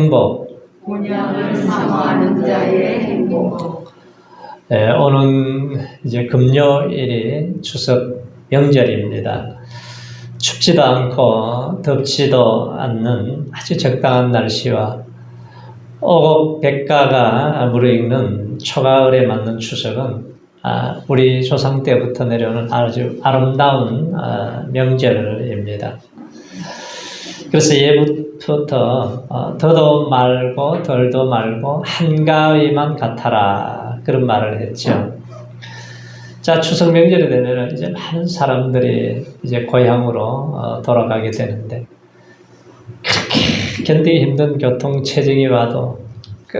행복. 곤양을 사모하는 자의 행복. 네, 오늘 이제 금요일이 추석 명절입니다. 춥지도 않고 덥지도 않는 아주 적당한 날씨와 오곡백가가 무르익는 초가을에 맞는 추석은 우리 조상 때부터 내려오는 아주 아름다운 명절입니다. 그래서 예부터 더도 말고 덜도 말고 한가위만 같아라, 그런 말을 했죠. 자, 추석 명절이 되면 이제 많은 사람들이 이제 고향으로 돌아가게 되는데, 그렇게 견디기 힘든 교통 체증이 와도 다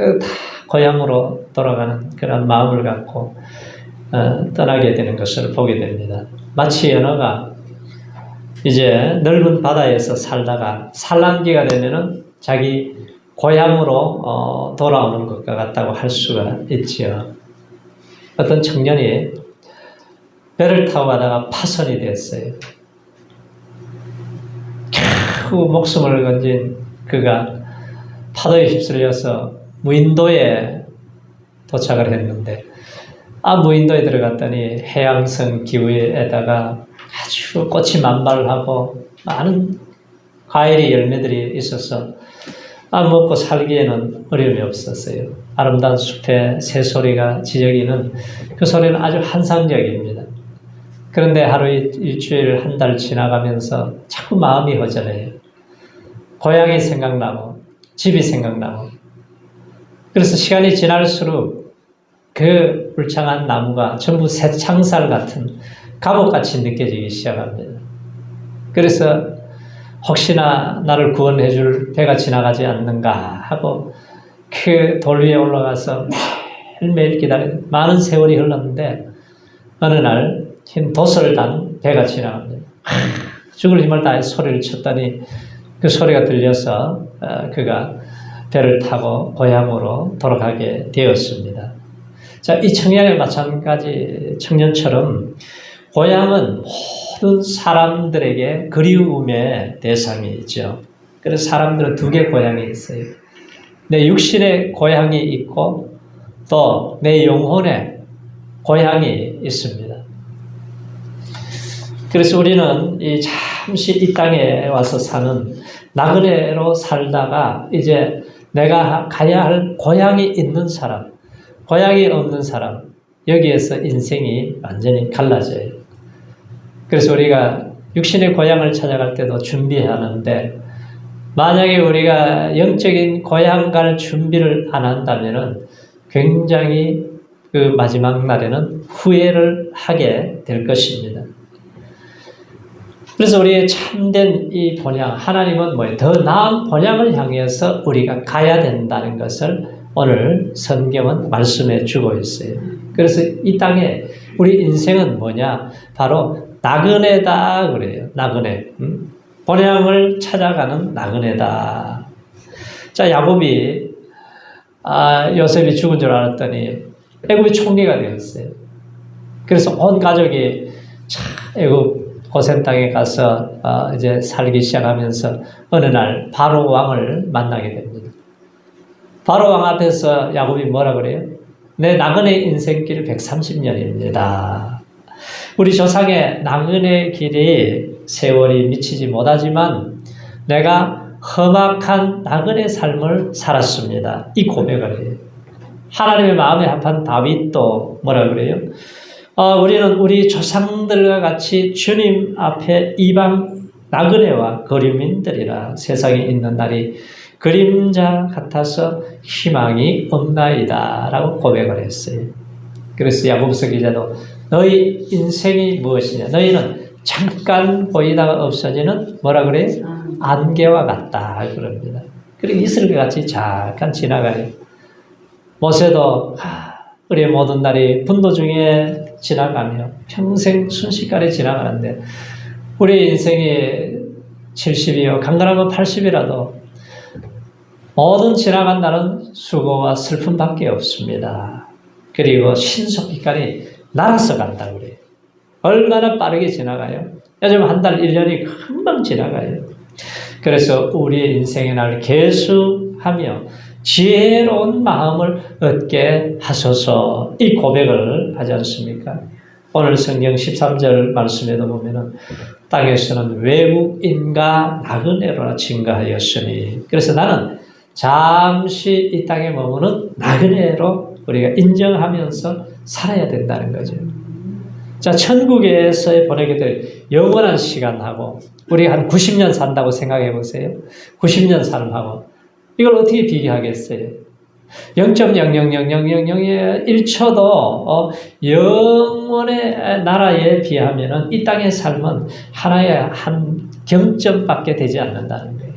고향으로 돌아가는 그런 마음을 갖고 떠나게 되는 것을 보게 됩니다. 마치 연어가 이제 넓은 바다에서 살다가 산란기가 되면은 자기 고향으로 돌아오는 것과 같다고 할 수가 있지요. 어떤 청년이 배를 타고 가다가 파손이 됐어요. 겨우 목숨을 건진 그가 파도에 휩쓸려서 무인도에 도착을 했는데, 무인도에 들어갔더니 해양성 기후에다가 아주 꽃이 만발하고 많은 과일이 열매들이 있어서 먹고 살기에는 어려움이 없었어요. 아름다운 숲에 새소리가 지저귀는 그 소리는 아주 환상적입니다. 그런데 하루 일주일 한 달 지나가면서 자꾸 마음이 허전해요. 고향이 생각나고 집이 생각나고, 그래서 시간이 지날수록 그 울창한 나무가 전부 새창살 같은 감옥같이 느껴지기 시작합니다. 그래서 혹시나 나를 구원해 줄 배가 지나가지 않는가 하고 그 돌 위에 올라가서 매일매일 기다리고 많은 세월이 흘렀는데, 어느 날 흰 돛을 단 배가 지나갑니다. 죽을 힘을 다해 소리를 쳤더니 그 소리가 들려서 그가 배를 타고 고향으로 돌아가게 되었습니다. 자, 이 청년의 마찬가지 청년처럼 고향은 모든 사람들에게 그리움의 대상이죠. 그래서 사람들은 두 개의 고향이 있어요. 내 육신의 고향이 있고 또 내 영혼의 고향이 있습니다. 그래서 우리는 잠시 이 땅에 와서 사는 나그네로 살다가 이제 내가 가야 할 고향이 있는 사람, 고향이 없는 사람, 여기에서 인생이 완전히 갈라져요. 그래서 우리가 육신의 고향을 찾아갈 때도 준비하는데, 만약에 우리가 영적인 고향 갈 준비를 안 한다면은 굉장히 그 마지막 날에는 후회를 하게 될 것입니다. 그래서 우리의 참된 이 본향, 하나님은 더 나은 본향을 향해서 우리가 가야 된다는 것을 오늘 성경은 말씀해 주고 있어요. 그래서 이 땅에 우리 인생은 뭐냐? 바로 나그네다 그래요. 나그네. 본향을 찾아가는 나그네다. 자, 야곱이 요셉이 죽은 줄 알았더니 애굽의 총리가 되었어요. 그래서 온 가족이 애굽 고센 땅에 가서 이제 살기 시작하면서 어느 날 바로 왕을 만나게 됩니다. 바로 왕 앞에서 야곱이 뭐라 그래요? 내 나그네 인생길 130년입니다. 우리 조상의 나그네 길이 세월이 미치지 못하지만 내가 험악한 나그네 삶을 살았습니다. 이 고백을 해요. 하나님의 마음에 합한 다윗도 뭐라 그래요? 우리는 우리 조상들과 같이 주님 앞에 이방 나그네와 거류민들이라 세상에 있는 날이 그림자 같아서 희망이 없나이다 라고 고백을 했어요. 그래서 야고보서 기자도 너희 인생이 무엇이냐? 너희는 잠깐 보이다가 없어지는 뭐라 그래요? 안개와 같다 그럽니다. 그리고 이슬과 같이 잠깐 지나가요. 모세도 우리의 모든 날이 분노 중에 지나가며 평생 순식간에 지나가는데, 우리 인생이 70이요 강건하면 80이라도 모든 지나간 날은 수고와 슬픔밖에 없습니다. 그리고 신속기간이 날아서 간다 그래요. 얼마나 빠르게 지나가요? 요즘 한 달, 1년이 금방 지나가요. 그래서 우리의 인생의 날 계속 인정하며 지혜로운 마음을 얻게 하소서. 이 고백을 하지 않습니까? 오늘 성경 13절 말씀에도 보면은 땅에서는 외국인과 나그네로나 증가하였으니, 그래서 나는 잠시 이 땅에 머무는 나그네로 우리가 인정하면서 살아야 된다는 거죠. 자, 천국에서 보내게 될 영원한 시간하고 우리 한 90년 산다고 생각해 보세요. 90년 삶하고 이걸 어떻게 비교하겠어요? 0.0000001초도 영원의 나라에 비하면은 이 땅의 삶은 하나의 한 경점밖에 되지 않는다는 거예요.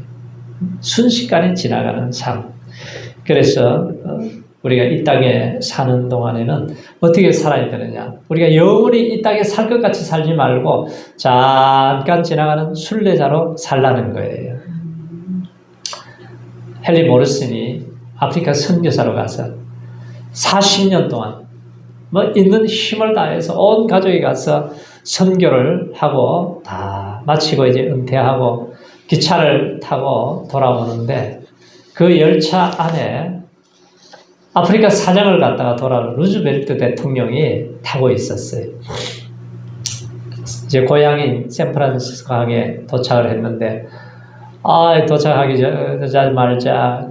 순식간에 지나가는 삶. 그래서 우리가 이 땅에 사는 동안에는 어떻게 살아야 되느냐? 우리가 영원히 이 땅에 살 것 같이 살지 말고 잠깐 지나가는 순례자로 살라는 거예요. 헨리 모리슨이 아프리카 선교사로 가서 40년 동안 있는 힘을 다해서 온 가족이 가서 선교를 하고 다 마치고 이제 은퇴하고 기차를 타고 돌아오는데 그 열차 안에 아프리카 사장을 갔다가 돌아온 루즈벨트 대통령이 타고 있었어요. 이제 고향인 샌프란시스코항에 도착을 했는데, 도착하기 전에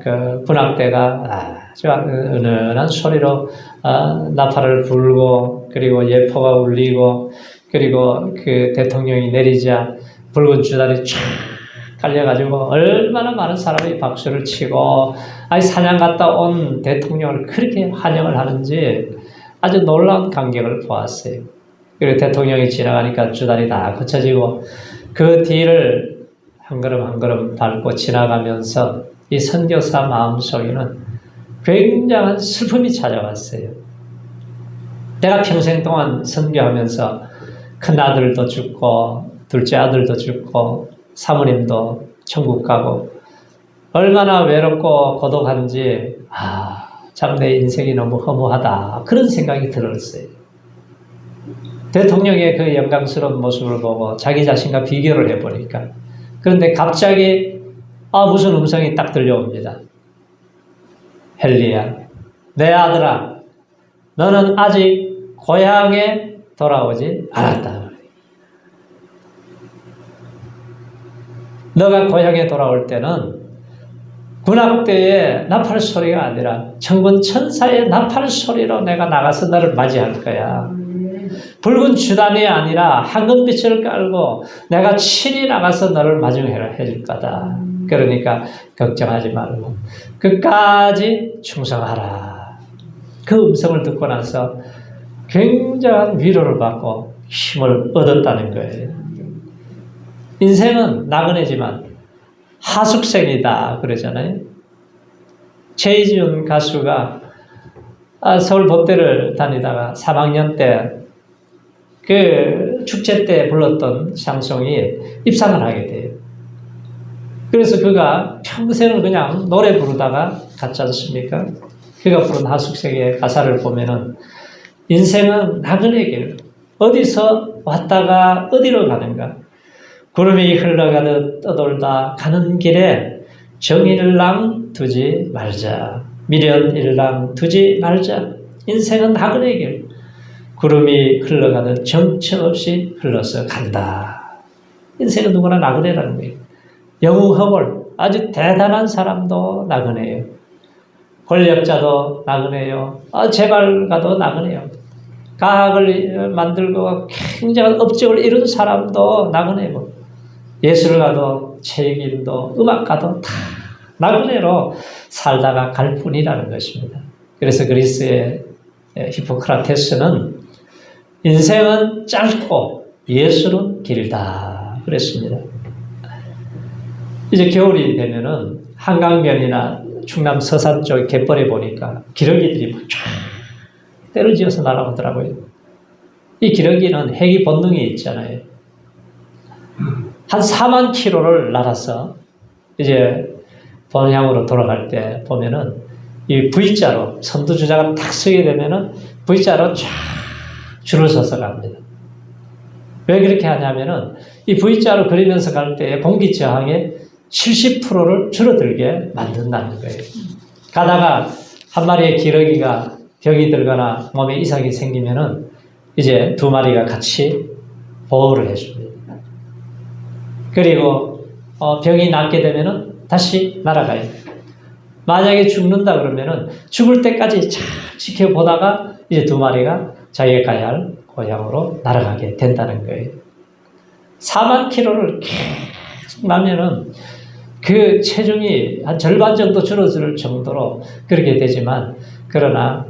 그 군악대가 아주 은은한 소리로 나팔을 불고, 그리고 예포가 울리고, 그리고 그 대통령이 내리자 붉은 주단이 쫙 깔려가지고 얼마나 많은 사람이 박수를 치고 사냥 갔다 온 대통령을 그렇게 환영을 하는지 아주 놀라운 광경을 보았어요. 그리고 대통령이 지나가니까 주단이 다 거쳐지고 그 뒤를 한 걸음 한 걸음 밟고 지나가면서 이 선교사 마음속에는 굉장한 슬픔이 찾아왔어요. 내가 평생 동안 선교하면서 큰 아들도 죽고 둘째 아들도 죽고 사모님도 천국 가고 얼마나 외롭고 고독한지 참 내 인생이 너무 허무하다 그런 생각이 들었어요. 대통령의 그 영광스러운 모습을 보고 자기 자신과 비교를 해보니까 그런데 갑자기 무슨 음성이 딱 들려옵니다. 헨리야, 내 아들아, 너는 아직 고향에 돌아오지 않았다. 너가 고향에 돌아올 때는 군악대의 나팔 소리가 아니라 천군 천사의 나팔 소리로 내가 나가서 너를 맞이할 거야. 붉은 주단이 아니라 황금빛을 깔고 내가 친히 나가서 너를 맞이해 줄 거다. 그러니까 걱정하지 말고 끝까지 충성하라. 그 음성을 듣고 나서 굉장한 위로를 받고 힘을 얻었다는 거예요. 인생은 나그네지만 하숙생이다 그러잖아요. 최희준 가수가 서울 법대를 다니다가 3학년 때 그 축제 때 불렀던 샹송이 입상을 하게 돼요. 그래서 그가 평생을 그냥 노래 부르다가 갔지 않습니까? 그가 부른 하숙생의 가사를 보면은 인생은 나그네 길, 어디서 왔다가 어디로 가는가? 구름이 흘러가듯 떠돌다 가는 길에 정일랑 두지 말자. 미련일랑 두지 말자. 인생은 나그네 길. 구름이 흘러가듯 정처 없이 흘러서 간다. 인생은 누구나 나그네라는 거예요. 영웅허벌, 아주 대단한 사람도 나그네예요. 권력자도 나그네요. 재벌가도 나그네요. 가학을 만들고 굉장한 업적을 이룬 사람도 나그네고, 예술가도 체육인도 음악가도 다 나그네로 살다가 갈 뿐이라는 것입니다. 그래서 그리스의 히포크라테스는 인생은 짧고 예술은 길다 그랬습니다. 이제 겨울이 되면은 한강변이나 충남 서산 쪽 갯벌에 보니까 기러기들이 쫙 때를 지어서 날아오더라고요. 이 기러기는 핵이 본능이 있잖아요. 한 4만 킬로를 날아서 이제 본향으로 돌아갈 때 보면은 이 V자로 선두주자가 딱 서게 되면은 V자로 쫙 줄을 서서 갑니다. 왜 그렇게 하냐면은 이 V자로 그리면서 갈 때 공기 저항에 70%를 줄어들게 만든다는 거예요. 가다가 한 마리의 기러기가 병이 들거나 몸에 이상이 생기면은 이제 두 마리가 같이 보호를 해줍니다. 그리고 병이 낫게 되면은 다시 날아가요. 만약에 죽는다 그러면은 죽을 때까지 잘 지켜보다가 이제 두 마리가 자기가 가야 할 고향으로 날아가게 된다는 거예요. 4만 킬로를 계속 나면은 그 체중이 한 절반 정도 줄어들 정도로 그렇게 되지만, 그러나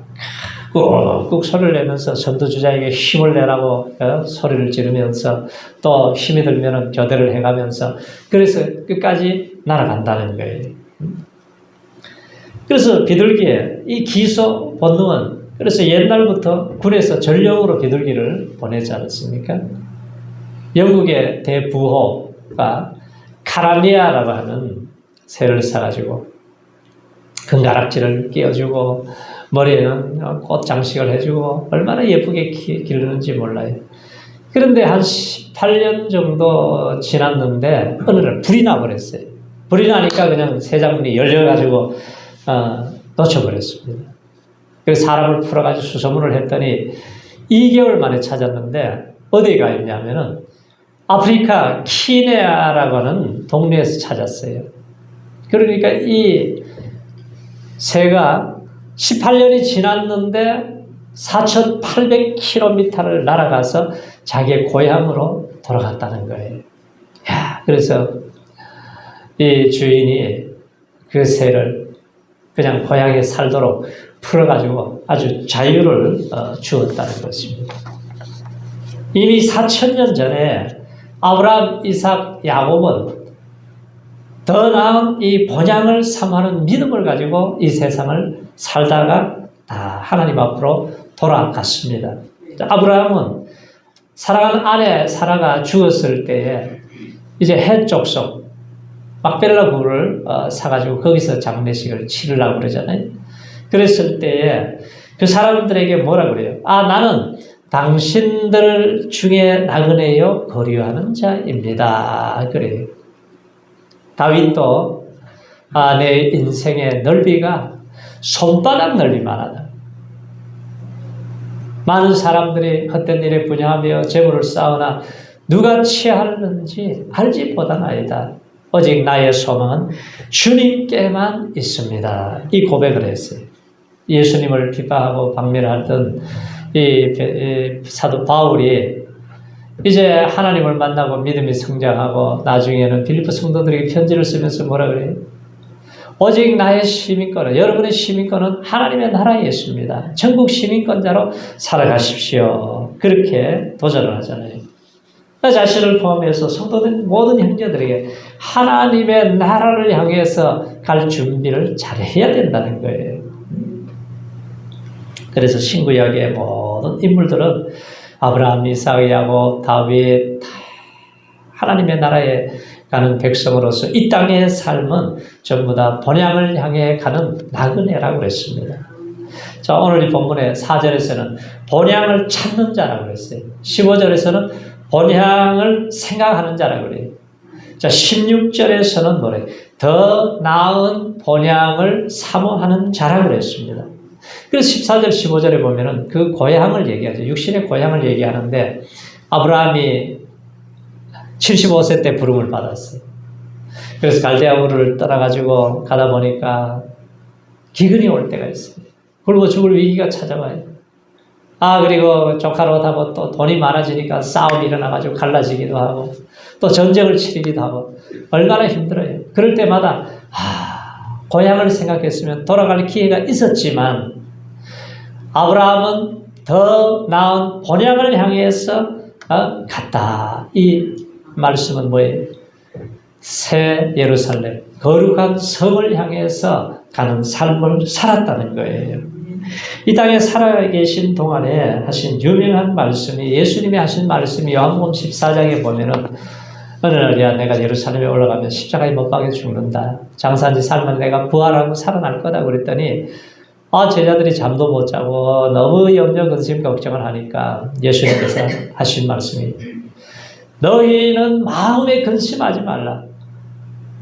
꾹꾹 소리를 내면서 선두주자에게 힘을 내라고 소리를 지르면서 또 힘이 들면은 교대를 해가면서 그래서 끝까지 날아간다는 거예요. 그래서 비둘기의 이 기소 본능은, 그래서 옛날부터 군에서 전령으로 비둘기를 보내지 않았습니까? 영국의 대부호가 카랄리아라고 하는 새를 사가지고 금가락지를 끼워주고 머리에는 꽃 장식을 해주고 얼마나 예쁘게 기르는지 몰라요. 그런데 한 18년 정도 지났는데 어느 날 불이 나버렸어요. 불이 나니까 그냥 새장문이 열려가지고 놓쳐버렸습니다. 그래서 사람을 풀어가지고 수소문을 했더니 2개월 만에 찾았는데 어디에 가 있냐면은 아프리카 키네아라고 하는 동네에서 찾았어요. 그러니까 이 새가 18년이 지났는데 4,800km를 날아가서 자기의 고향으로 돌아갔다는 거예요. 그래서 이 주인이 그 새를 그냥 고향에 살도록 풀어가지고 아주 자유를 주었다는 것입니다. 이미 4,000년 전에 아브라함, 이삭, 야곱은 더 나은 이 본향을 삼하는 믿음을 가지고 이 세상을 살다가 다 하나님 앞으로 돌아갔습니다. 아브라함은 사랑하는 아내 사라가 죽었을 때에 이제 헷 족속 막벨라 굴을 사가지고 거기서 장례식을 치르려고 그러잖아요. 그랬을 때에 그 사람들에게 뭐라 그래요? 나는 당신들 중에 나그네요 거류하는 자입니다. 그래요. 다윗도 내 인생의 넓이가 손바닥 넓이만 하다. 많은 사람들이 헛된 일에 분야하며 재물을 쌓으나 누가 취하는지 알지 못하나이다. 오직 나의 소망은 주님께만 있습니다. 이 고백을 했어요. 예수님을 비방하고 박멸하던 이 사도 바울이 이제 하나님을 만나고 믿음이 성장하고 나중에는 빌립보 성도들에게 편지를 쓰면서 뭐라 그래요? 오직 나의 시민권은, 여러분의 시민권은 하나님의 나라에 있습니다. 전국 시민권자로 살아가십시오. 그렇게 도전을 하잖아요. 나 자신을 포함해서 성도된 모든 형제들에게 하나님의 나라를 향해서 갈 준비를 잘해야 된다는 거예요. 그래서 신구약의 모든 인물들은 아브라함, 이삭, 야곱, 다윗, 하나님의 나라에 가는 백성으로서 이 땅의 삶은 전부 다 본향을 향해 가는 나그네라고 그랬습니다. 자, 오늘 이 본문의 4절에서는 본향을 찾는 자라고 그랬어요. 15절에서는 본향을 생각하는 자라고 그래요. 자, 16절에서는 뭐래? 더 나은 본향을 사모하는 자라고 그랬습니다. 그래서 14절, 15절에 보면은 그 고향을 얘기하죠. 육신의 고향을 얘기하는데 아브라함이 75세 때 부름을 받았어요. 그래서 갈대아 우르를 떠나가지고 가다 보니까 기근이 올 때가 있어요. 굶어 죽을 위기가 찾아와요. 그리고 조카롯하고 또 돈이 많아지니까 싸움이 일어나가지고 갈라지기도 하고 또 전쟁을 치르기도 하고 얼마나 힘들어요. 그럴 때마다 고향을 생각했으면 돌아갈 기회가 있었지만 아브라함은 더 나은 본향을 향해서 갔다. 이 말씀은 뭐예요? 새 예루살렘, 거룩한 성을 향해서 가는 삶을 살았다는 거예요. 이 땅에 살아계신 동안에 하신 유명한 말씀이, 예수님이 하신 말씀이 요한복음 14장에 보면은 어느 날이야 내가 예루살렘에 올라가면 십자가에 못 박혀 죽는다. 장사한지 살면 내가 부활하고 살아날 거다 그랬더니 제자들이 잠도 못 자고 너무 염려, 근심, 걱정을 하니까 예수님께서 하신 말씀이 너희는 마음에 근심하지 말라.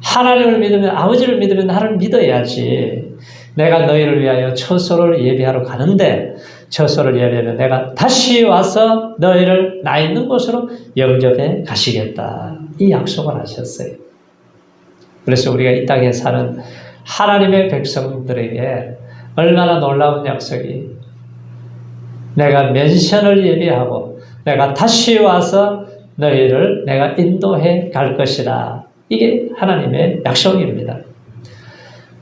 하나님을 믿으면, 아버지를 믿으면 나를 믿어야지. 내가 너희를 위하여 처소를 예비하러 가는데 처소를 예비하면 내가 다시 와서 너희를 나 있는 곳으로 영접해 가시겠다. 이 약속을 하셨어요. 그래서 우리가 이 땅에 사는 하나님의 백성들에게 얼마나 놀라운 약속이, 내가 맨션을 예비하고 내가 다시 와서 너희를 내가 인도해 갈 것이다. 이게 하나님의 약속입니다.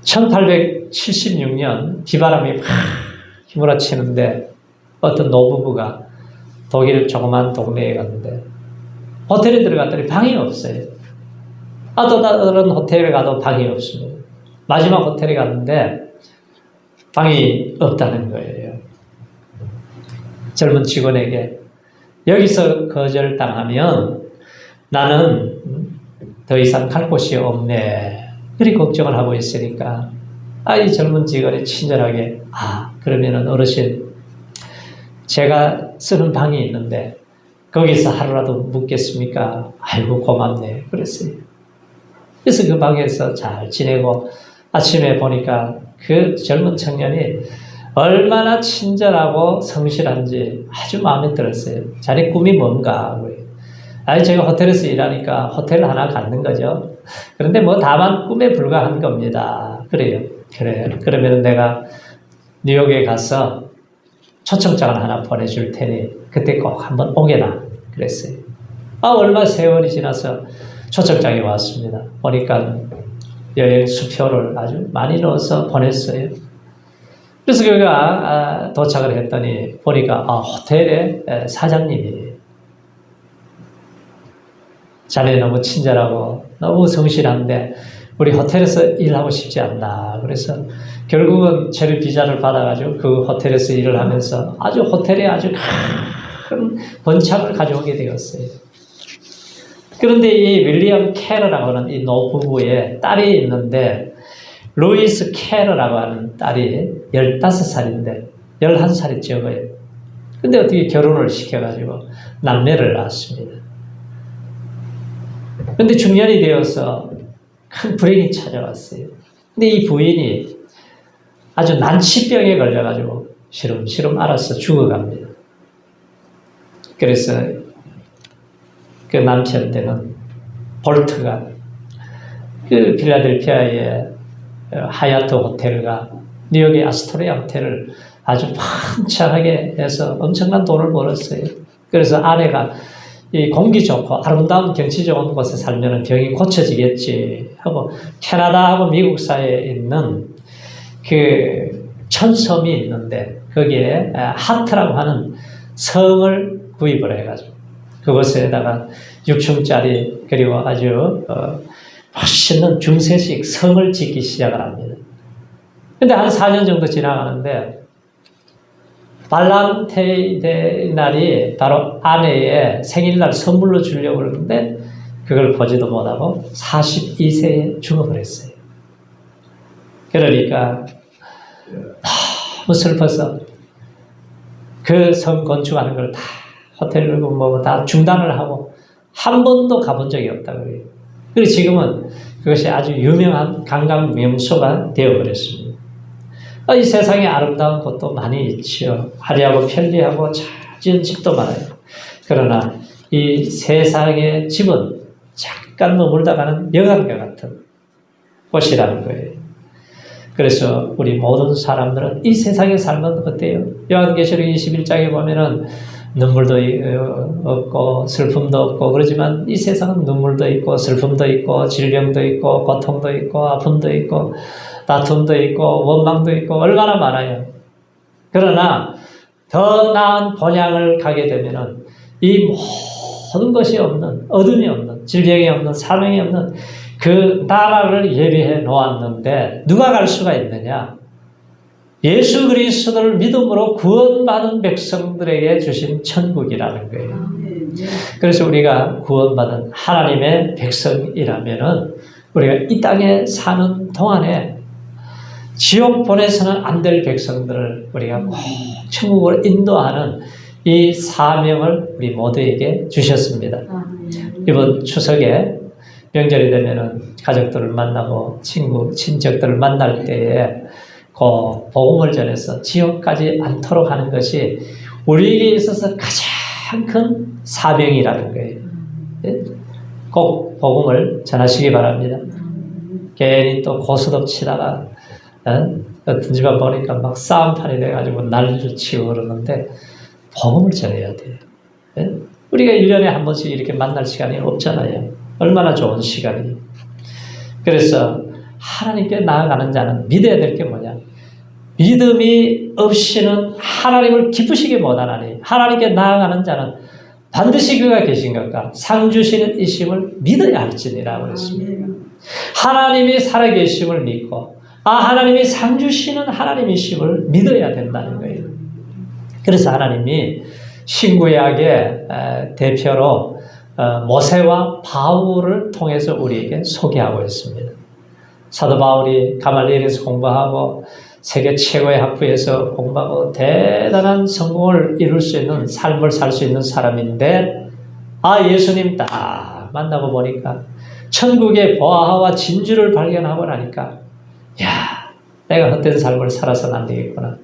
1876년 비바람이 막 휘몰아치는데 어떤 노부부가 독일 조그만 동네에 갔는데 호텔에 들어갔더니 방이 없어요. 또 다른 호텔에 가도 방이 없습니다. 마지막 호텔에 갔는데 방이 없다는 거예요. 젊은 직원에게 여기서 거절당하면 나는 더 이상 갈 곳이 없네. 그리 걱정을 하고 있으니까 이 젊은 직원이 친절하게 그러면은 어르신 제가 쓰는 방이 있는데 거기서 하루라도 묵겠습니까? 아이고 고맙네. 그랬어요. 그래서 그 방에서 잘 지내고 아침에 보니까 그 젊은 청년이 얼마나 친절하고 성실한지 아주 마음에 들었어요. 자네 꿈이 뭔가? 제가 호텔에서 일하니까 호텔 하나 갖는 거죠. 그런데 뭐 다만 꿈에 불과한 겁니다. 그래요. 그래. 그러면 내가 뉴욕에 가서 초청장을 하나 보내줄 테니 그때 꼭 한번 오게나. 그랬어요. 얼마 세월이 지나서 초청장이 왔습니다. 보니까 여행 수표를 아주 많이 넣어서 보냈어요. 그래서 그가 도착을 했더니 보니까 호텔의 사장님이 자네 너무 친절하고 너무 성실한데 우리 호텔에서 일하고 싶지 않나. 그래서 결국은 체류 비자를 받아가지고 그 호텔에서 일을 하면서 아주 호텔에 아주 큰 번창을 가져오게 되었어요. 그런데 이 윌리엄 캐러라고 하는 이 노부부의 딸이 있는데 루이스 캐러라고 하는 딸이 15살인데 11살이 적어요. 근데 어떻게 결혼을 시켜가지고 남매를 낳았습니다. 그런데 중년이 되어서 큰 불행이 찾아왔어요. 근데 이 부인이 아주 난치병에 걸려가지고 시름시름 앓아서 죽어갑니다. 그래서 그 남편 때는 볼트가 그 필라델피아의 하얏트 호텔과 뉴욕의 아스토리아 호텔을 아주 fan창하게 해서 엄청난 돈을 벌었어요. 그래서 아내가 이 공기 좋고 아름다운 경치 좋은 곳에 살면 병이 고쳐지겠지 하고 캐나다하고 미국 사이에 있는 그 천섬이 있는데 거기에 하트라고 하는 성을 구입을 해가지고 그곳에다가 6층짜리 그리고 아주 멋있는 중세식 성을 짓기 시작을 합니다. 근데 한 4년 정도 지나가는데 발란테인데이 날이 바로 아내의 생일날 선물로 주려고 그러는데 그걸 보지도 못하고 42세에 죽어버렸어요. 그러니까 너무 슬퍼서 그 성 건축하는 걸 다 호텔을 뭐 다 중단을 하고 한 번도 가본 적이 없다고 해요. 그리고 지금은 그것이 아주 유명한 관광 명소가 되어버렸습니다. 이 세상에 아름다운 곳도 많이 있지요. 화려하고 편리하고 잘 지은 집도 많아요. 그러나 이 세상의 집은 잠깐 머물다 가는 여관과 같은 곳이라는 거예요. 그래서 우리 모든 사람들은 이 세상의 삶은 어때요? 요한계시록 21장에 보면은 눈물도 없고 슬픔도 없고 그러지만 이 세상은 눈물도 있고 슬픔도 있고 질병도 있고 고통도 있고 아픔도 있고 다툼도 있고 원망도 있고 얼마나 많아요. 그러나 더 나은 본향을 가게 되면은 이 모든 것이 없는 어둠이 없는 질병이 없는 사명이 없는 그 나라를 예비해 놓았는데 누가 갈 수가 있느냐? 예수 그리스도를 믿음으로 구원받은 백성들에게 주신 천국이라는 거예요. 그래서 우리가 구원받은 하나님의 백성이라면은 우리가 이 땅에 사는 동안에 지옥 보내서는 안 될 백성들을 우리가 꼭 천국으로 인도하는 이 사명을 우리 모두에게 주셨습니다. 이번 추석에 명절이 되면은 가족들을 만나고 친구, 친척들을 만날 때에 그 복음을 전해서 지옥까지 않도록 하는 것이 우리에게 있어서 가장 큰 사명이라는 거예요. 예? 꼭 복음을 전하시기 바랍니다. 괜히 또 고스톱 치다가 어떤 집안 보니까 막 싸움판이 돼가지고 난리를 치고 그러는데 복음을 전해야 돼요. 예? 우리가 1년에 한 번씩 이렇게 만날 시간이 없잖아요. 얼마나 좋은 시간이에요. 그래서 하나님께 나아가는 자는 믿어야 될 게 뭐냐? 믿음이 없이는 하나님을 기쁘시게 못하나니 하나님께 나아가는 자는 반드시 그가 계신 것과 상 주시는 이심을 믿어야 할지니라 그랬습니다. 하나님이 살아계심을 믿고 하나님이 상 주시는 하나님이심을 믿어야 된다는 거예요. 그래서 하나님이 신구약의 대표로 모세와 바울을 통해서 우리에게 소개하고 있습니다. 사도 바울이 가말리엘에서 공부하고 세계 최고의 학부에서 공부하고 대단한 성공을 이룰 수 있는 삶을 살 수 있는 사람인데 예수님 딱 만나고 보니까 천국의 보화와 진주를 발견하고 나니까 내가 헛된 삶을 살아서는 안 되겠구나.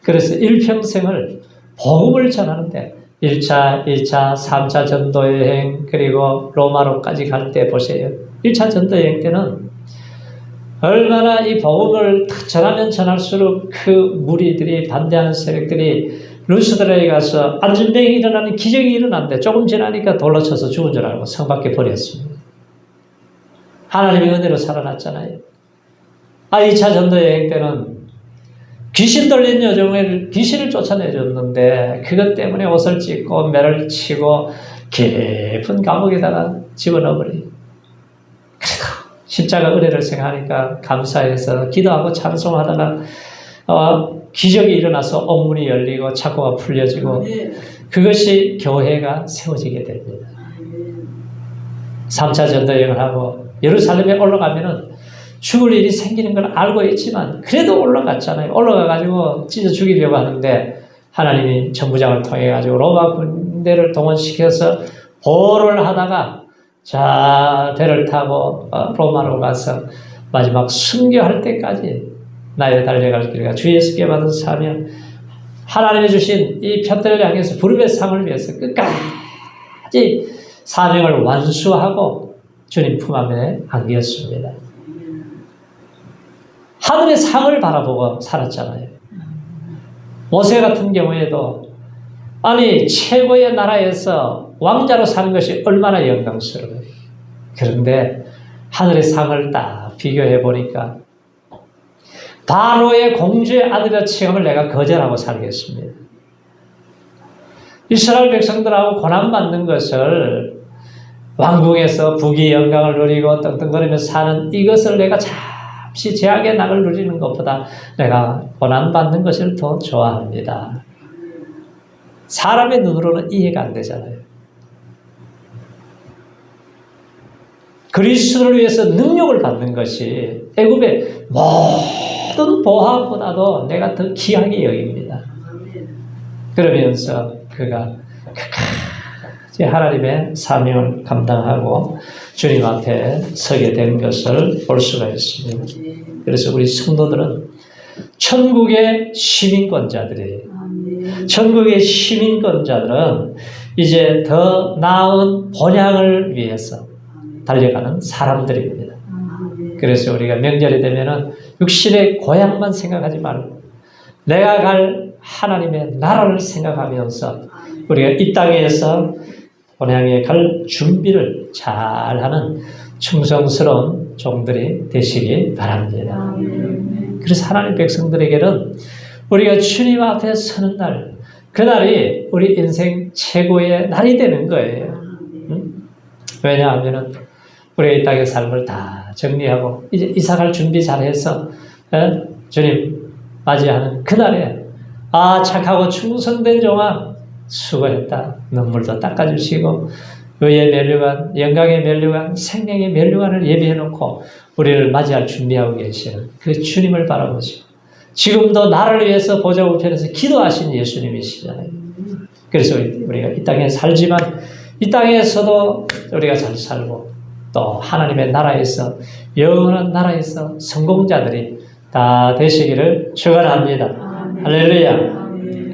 그래서 일평생을 복음을 전하는데 1차, 2차, 3차 전도여행 그리고 로마로까지 갈 때 보세요. 1차 전도여행 때는 얼마나 이 복음을 전하면 전할수록 그 무리들이 반대하는 세력들이 루스드라에 가서 안전병이 일어나는 기적이 일어났는데 조금 지나니까 돌로 쳐서 죽은 줄 알고 성 밖에 버렸습니다. 하나님의 은혜로 살아났잖아요. 2차 전도여행 때는 귀신 들린 여종을 귀신을 쫓아내줬는데 그것 때문에 옷을 찢고 매를 치고 깊은 감옥에다가 집어넣어버려요. 그래도 십자가 은혜를 생각하니까 감사해서 기도하고 찬송하다가 기적이 일어나서 옥문이 열리고 착고가 풀려지고 그것이 교회가 세워지게 됩니다. 3차 전도여행을 하고 예루살렘에 올라가면은 죽을 일이 생기는 걸 알고 있지만 그래도 올라갔잖아요. 올라가가지고 찢어 죽이려고 하는데 하나님이 천부장을 통해가지고 로마 군대를 동원시켜서 보호를 하다가 배를 타고 로마로 가서 마지막 순교할 때까지 나의 달려갈 길과 주 예수께 받은 사명 하나님이 주신 이 편들을 향해서 부름의 상을 위해서 끝까지 사명을 완수하고 주님 품 안에 안겼습니다. 하늘의 상을 바라보고 살았잖아요. 모세 같은 경우에도 최고의 나라에서 왕자로 사는 것이 얼마나 영광스러워요. 그런데 하늘의 상을 딱 비교해 보니까 바로의 공주의 아들이라 칭함을 내가 거절하고 살겠습니다. 이스라엘 백성들하고 고난받는 것을 왕궁에서 부귀 영광을 누리고 떵떵거리며 사는 이것을 내가 잠시 제약의 낙을 누리는 것보다 내가 고난받는 것을 더 좋아합니다. 사람의 눈으로는 이해가 안 되잖아요. 그리스도를 위해서 능력을 받는 것이 애굽의 모든 보화보다도 내가 더 귀하게 여깁니다. 그러면서 그가 끝까지 하나님의 사명을 감당하고 주님 앞에 서게 된 것을 볼 수가 있습니다. 그래서 우리 성도들은 천국의 시민권자들이에요. 천국의 시민권자들은 이제 더 나은 본향을 위해서 달려가는 사람들입니다. 그래서 우리가 명절이 되면은 육신의 고향만 생각하지 말고 내가 갈 하나님의 나라를 생각하면서 우리가 이 땅에서 본향에 갈 준비를 잘하는 충성스러운 종들이 되시기 바랍니다. 그래서 하나님 백성들에게는 우리가 주님 앞에 서는 날, 그날이 우리 인생 최고의 날이 되는 거예요. 왜냐하면 우리가 이 땅의 삶을 다 정리하고 이제 이사갈 준비 잘해서 주님 맞이하는 그날에 착하고 충성된 종아 수고했다. 눈물도 닦아주시고 의의 면류관, 영광의 면류관, 생명의 면류관을 예비해놓고 우리를 맞이할 준비하고 계시는 그 주님을 바라보시고 지금도 나를 위해서 보좌 우편에서 기도하신 예수님이시잖아요. 그래서 우리가 이 땅에 살지만 이 땅에서도 우리가 잘 살고 또 하나님의 나라에서 영원한 나라에서 성공자들이 다 되시기를 축원합니다. 할렐루야.